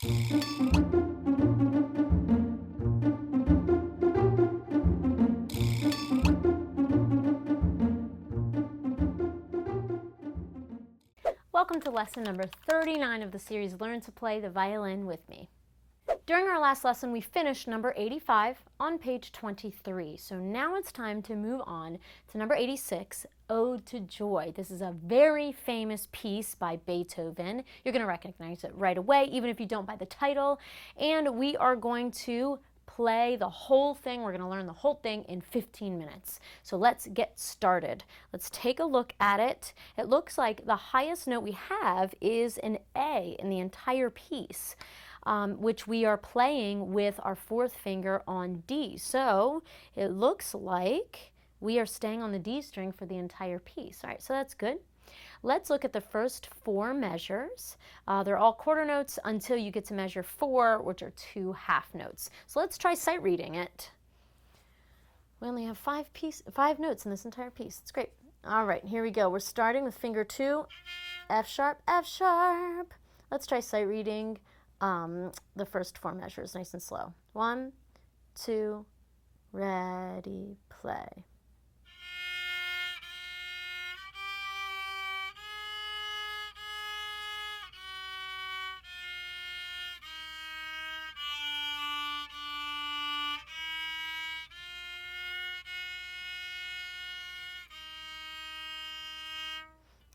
Welcome to lesson number 39 of the series Learn to Play the Violin with Me. During our last lesson, we finished number 85 on page 23. So now it's time to move on to number 86, Ode to Joy. This is a very famous piece by Beethoven. You're going to recognize it right away, even if you don't by the title. And we are going to play the whole thing. We're going to learn the whole thing in 15 minutes. So let's get started. Let's take a look at it. It looks like the highest note we have is an A in the entire piece, which we are playing with our fourth finger on D. So it looks like we are staying on the D string for the entire piece. All right, so that's good. Let's look at the first four measures. They're all quarter notes until you get to measure 4, which are 2 half notes. So let's try sight reading it. We only have 5 notes in this entire piece. It's great. All right, here we go. We're starting with finger 2, F sharp, F sharp. Let's try sight reading the first 4 measures, nice and slow. 1, 2, ready, play.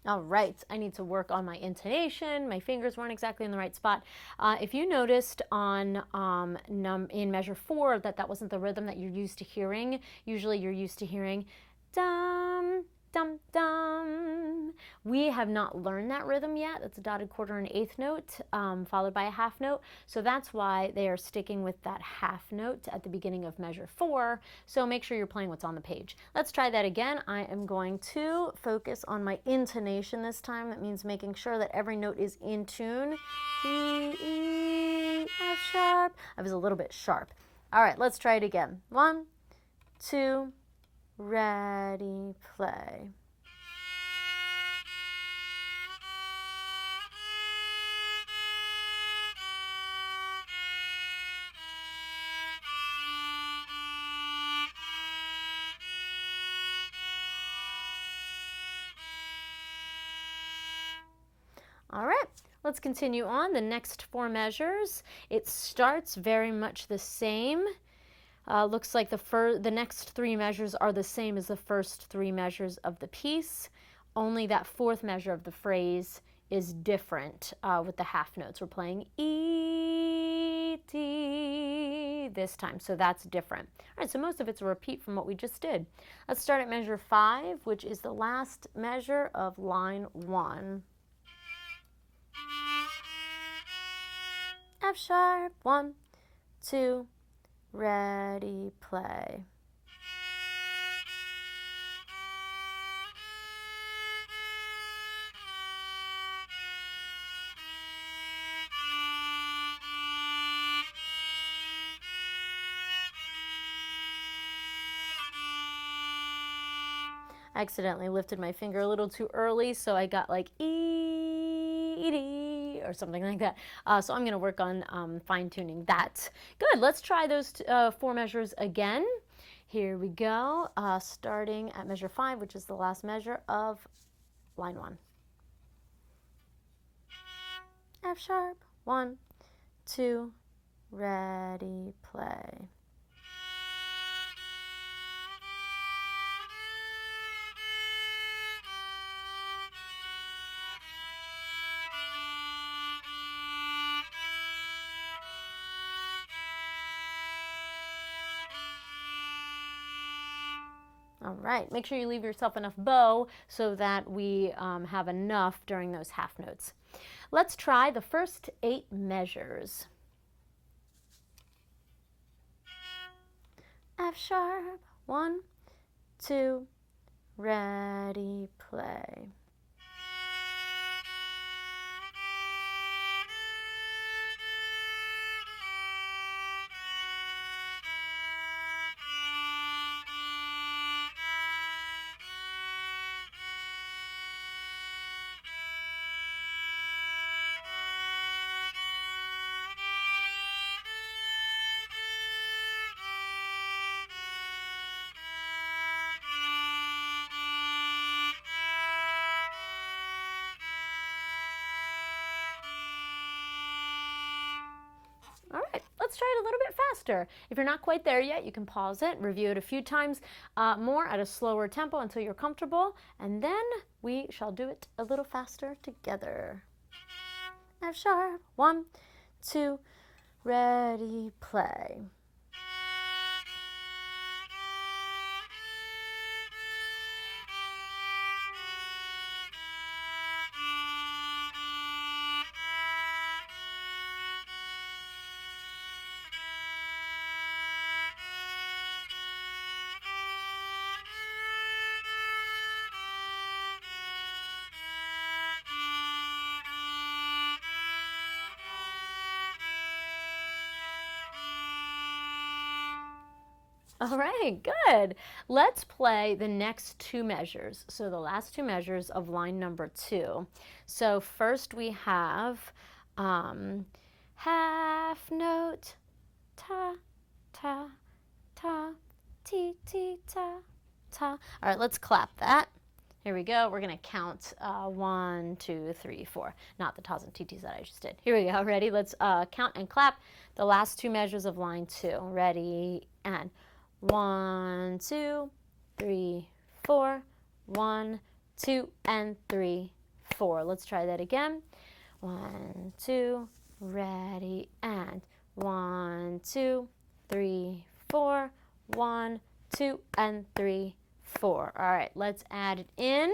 All right, I need to work on my intonation. My fingers weren't exactly in the right spot. If you noticed on in measure 4 that wasn't the rhythm that you're used to hearing, usually you're used to hearing dum, dum, dum. We have not learned that rhythm yet. That's a dotted quarter and eighth note followed by a half note. So that's why they are sticking with that half note at the beginning of measure 4. So make sure you're playing what's on the page. Let's try that again. I am going to focus on my intonation this time. That means making sure that every note is in tune. D, E, F sharp. I was a little bit sharp. All right, let's try it again. 1, 2, ready, play. All right, let's continue on. The next 4 measures, it starts very much the same. Looks like the next 3 measures are the same as the first 3 measures of the piece, only that 4th measure of the phrase is different with the half notes. We're playing E, D this time, so that's different. All right, so most of it's a repeat from what we just did. Let's start at measure 5, which is the last measure of line 1. F sharp, 1, 2, ready, play. I accidentally lifted my finger a little too early, so I got like E, D, or something like that. So I'm going to work on fine-tuning that. Good, let's try those 4 measures again. Here we go, starting at measure 5, which is the last measure of line 1. F sharp, 1, 2, ready, play. All right, make sure you leave yourself enough bow so that we have enough during those half notes. Let's try the first 8 measures. F sharp, 1, 2, ready, play. All right, let's try it a little bit faster. If you're not quite there yet, you can pause it, review it a few times more at a slower tempo until you're comfortable, and then we shall do it a little faster together. F sharp, 1, 2, ready, play. All right, good. Let's play the next two measures. So the last two measures of line number 2. So first we have half note, ta, ta, ta, ti, ti, ta, ta. All right, let's clap that. Here we go. We're going to count 1, 2, 3, 4. Not the tas and titis that I just did. Here we go. Ready? Let's count and clap the last two measures of line 2. Ready? And 1, 2, 3, 4. 1, 2, and 3, 4. Let's try that again. 1, 2, ready, and 1, 2, 3, 4. 1, 2, and 3, 4. All right, let's add it in.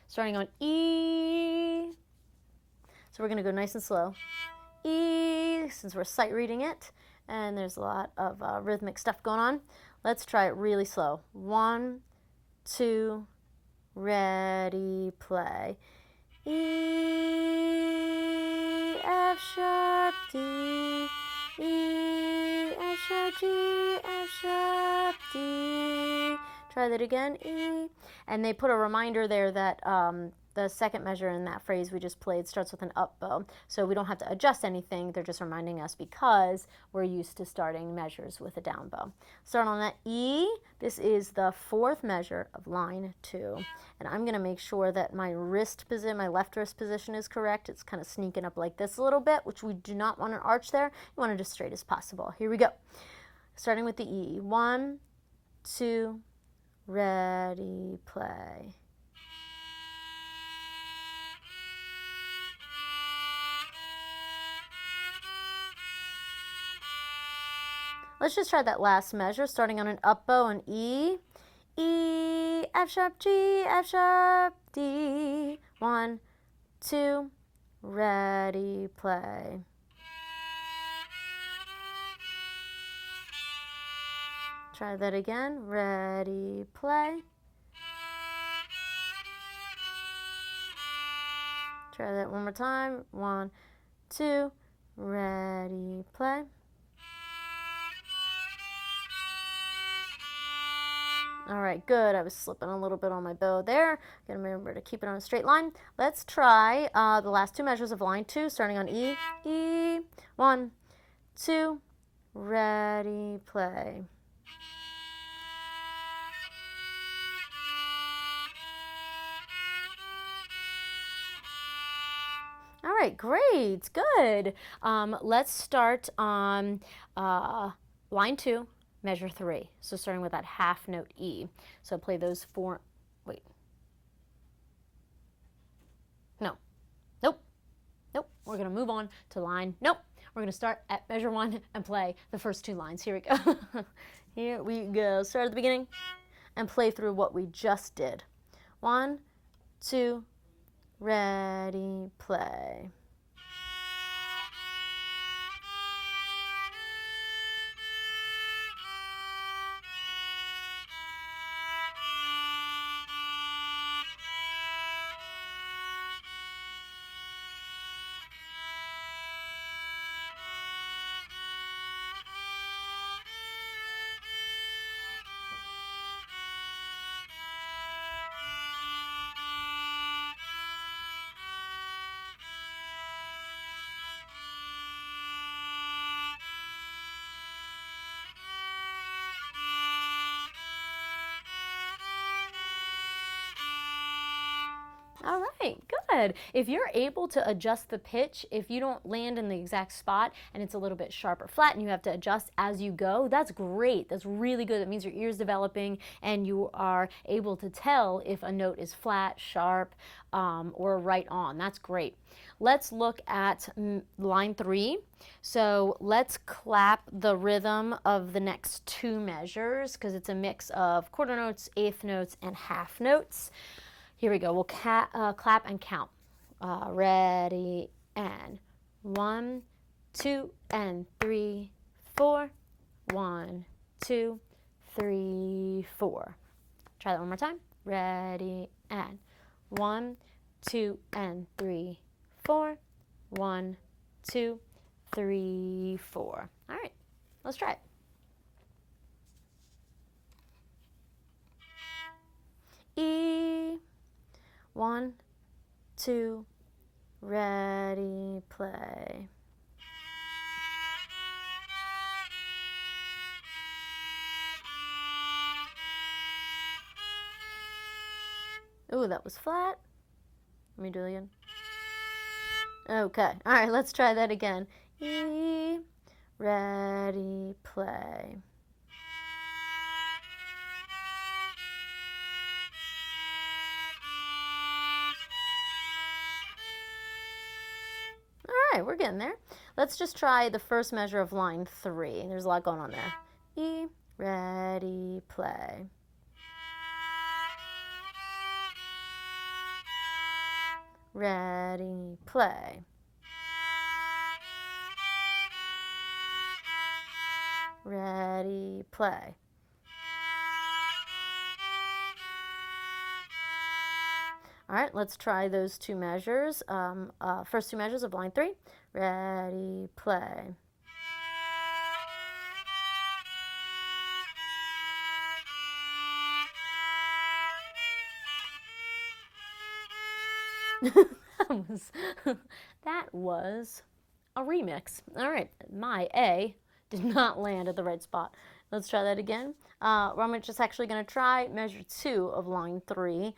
Starting on E. So we're going to go nice and slow. E, since we're sight reading it, and there's a lot of rhythmic stuff going on. Let's try it really slow. 1, 2, ready, play. E, F sharp, D, E, F sharp, G, F sharp, D. Try that again, E. And they put a reminder there that the second measure in that phrase we just played starts with an up bow. So we don't have to adjust anything. They're just reminding us because we're used to starting measures with a down bow. Start on that E. This is the fourth measure of line 2. And I'm going to make sure that my wrist position, my left wrist position is correct. It's kind of sneaking up like this a little bit, which we do not want an arch there. You want it as straight as possible. Here we go. Starting with the E. 1, 2, ready, play. Let's just try that last measure, starting on an up bow and E. E, F sharp, G, F sharp, D. 1, 2, ready, play. Try that again. Ready, play. Try that one more time. 1, 2, ready, play. All right, good. I was slipping a little bit on my bow there. Gotta remember to keep it on a straight line. Let's try the last two measures of line 2, starting on E. E. 1, 2, ready, play. All right, great, good. Let's start on line 2. Measure 3. So starting with that half note E. So play those 4. Wait. No. Nope. Nope. We're going to move on to line. Nope. We're going to start at measure 1 and play the first 2 lines. Here we go. Here we go. Start at the beginning and play through what we just did. 1, 2, ready, play. All right, good. If you're able to adjust the pitch, if you don't land in the exact spot and it's a little bit sharp or flat and you have to adjust as you go, that's great. That's really good. That means your ear's developing and you are able to tell if a note is flat, sharp, or right on. That's great. Let's look at line 3. So let's clap the rhythm of the next 2 measures because it's a mix of quarter notes, eighth notes, and half notes. Here we go. We'll clap and count. Ready, and 1, 2, and 3, 4. 1, 2, 3, 4. Try that one more time. Ready, and 1, 2, and 3, 4. 1, 2, 3, 4. All right, let's try it. E. 1, 2, ready, play. Ooh, that was flat. Let me do it again. Okay, all right, let's try that again. E, ready, play. All right, we're getting there. Let's just try the first measure of line 3. There's a lot going on there. E, ready, play. Ready, play. Ready, play. All right, let's try those 2 measures. First 2 measures of line 3. Ready, play. that was a remix. All right, my A did not land at the right spot. Let's try that again. I'm just actually going to try measure 2 of line 3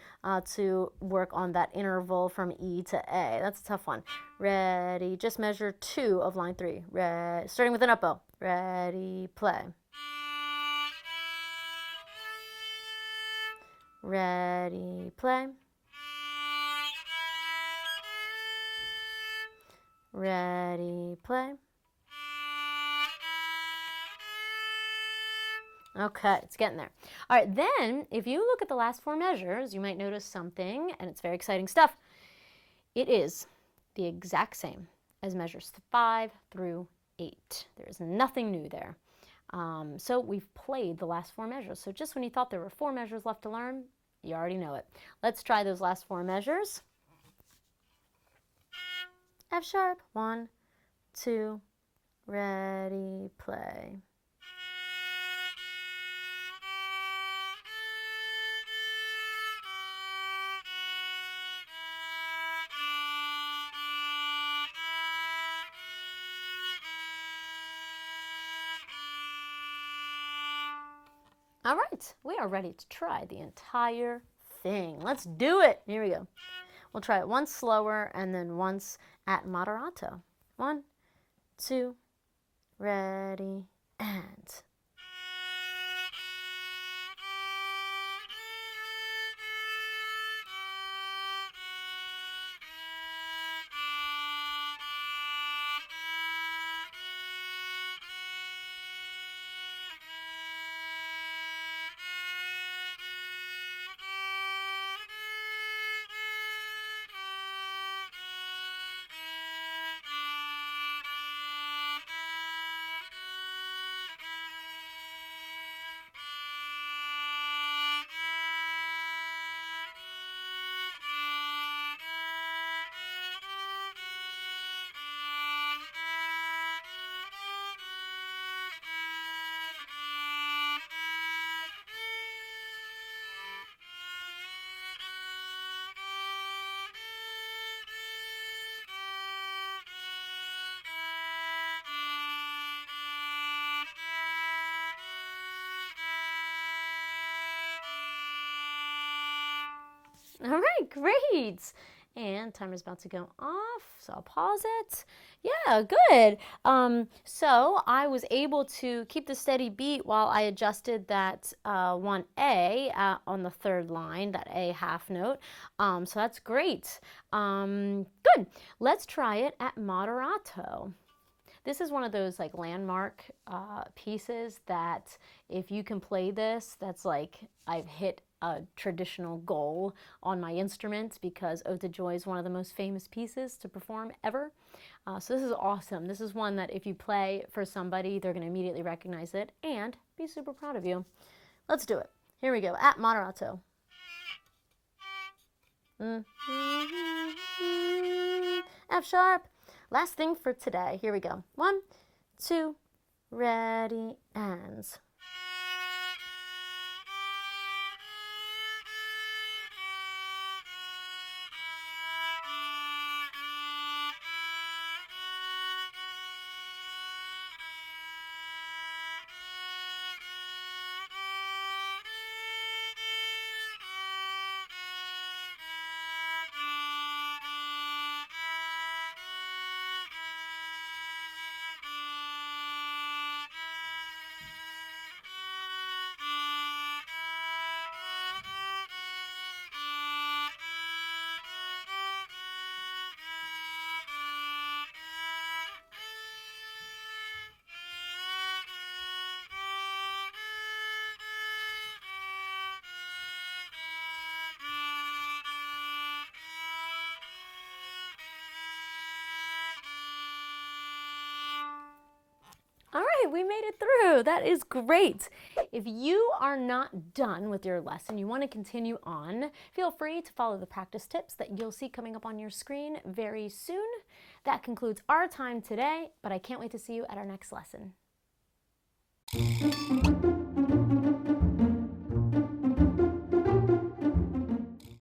to work on that interval from E to A. That's a tough one. Ready, just measure 2 of line 3. Starting with an up bow. Ready, play. Ready, play. Ready, play. Okay, it's getting there. All right, then if you look at the last 4 measures, you might notice something, and it's very exciting stuff. It is the exact same as measures 5 through 8. There is nothing new there. So we've played the last 4 measures. So just when you thought there were 4 measures left to learn, you already know it. Let's try those last 4 measures. F sharp, 1, 2, ready, play. All right, we are ready to try the entire thing. Let's do it. Here we go. We'll try it once slower and then once at moderato. 1, 2, ready, and... right, great. And timer's about to go off, so I'll pause it. Yeah, good. So I was able to keep the steady beat while I adjusted that 1A on the third line, that A half note. So that's great. Good. Let's try it at moderato. This is one of those like landmark pieces that if you can play this, that's like I've hit a traditional goal on my instrument, because Ode to Joy is one of the most famous pieces to perform ever. So this is awesome. This is one that if you play for somebody, they're going to immediately recognize it and be super proud of you. Let's do it. Here we go, at moderato. F sharp. Last thing for today. Here we go. 1, 2, ready, and... All right, we made it through. That is great. If you are not done with your lesson, you want to continue on, feel free to follow the practice tips that you'll see coming up on your screen very soon. That concludes our time today, but I can't wait to see you at our next lesson.